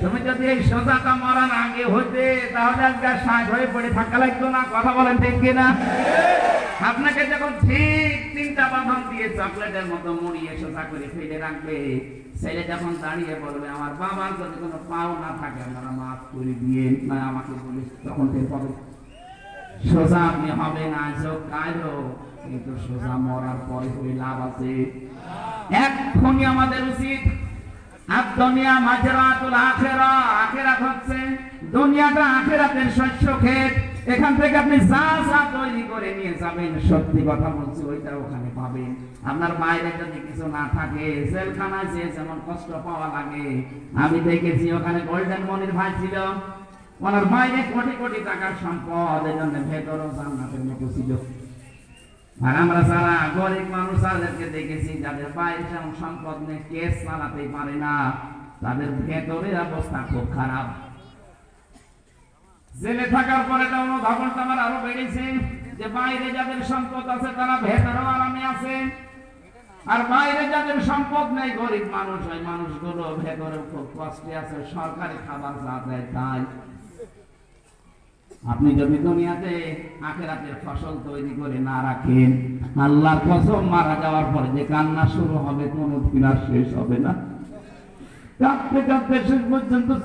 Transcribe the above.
তুমি যদি এই সোজাটা মরার আগে হইতে তাহলে আজকে শাক হয়ে পড়ে থাকা লাগতো না। কথা বলেন ঠিক কিনা? আপনাকে যখন ঠিক 3টা বাঁধন দিয়ে চকলেটের মতো মুড়িয়ে সোজা করে ফেলে রাখবে, ছেলে যখন দাঁড়িয়ে বলবে আমার বাবার যদি কোনো পাও না থাকে আপনারা মাফ করে দিয়ে না আমাকে বলিস, তখন ঠিক হবে সোজা আপনি হবে না। চোখ কায়রো, কিন্তু সোজা মরার পরে হয়ে লাভ আছে। এক্ষুনি আমাদের উচিত দুনিয়া মাজরাতুল আখিরা, আখিরাত হচ্ছে দুনিয়াটা আখিরাতের শস্য ক্ষেত। এখান থেকে আপনি যা যা তৈরি করে নিয়ে যাবেন, সত্যি কথা বলছি ওইটা ওখানে পাবেন। আপনার বাইরে যদি কিছু না থাকে, জেলখানায় যে যেমন কষ্ট পাওয়া লাগে, আমি দেখেছি ওখানে গোল্ডেন মনির ভাই ছিল, ওনার বাইরে কোটি কোটি টাকার সম্পদ, এই জন্য ভেতরও জান্নাতের মতো ছিল। আর আমরা যারা গরিব মানুষ তাদেরকে দেখেছি যাদের বাইরে সেমন সম্পদ নেই, কেস চালাতে পারে না, তাদের ভেতরের অবস্থা খুব খারাপ। জেলে থাকার পরে অনুধাবনটা আমার আরো বেড়েছে যে বাইরে যাদের সম্পদ আছে তারা ভেতরেও আরামে আছে, আর বাইরে যাদের সম্পদ নেই গরিব মানুষ, ওই মানুষগুলো ভেতরে খুব কষ্টে আছে, সরকারি খাবার যা দেয় তাই। আপনি যদি দুনিয়াতে আখিরাতের ফসল তৈরি করে না রাখেন, আল্লাহর কসম মারা যাওয়ার পরে যে কান্না শুরু হবে কোন দিন আর শেষ হবে না। কাঁদতে কাঁদতে শেষ পর্যন্ত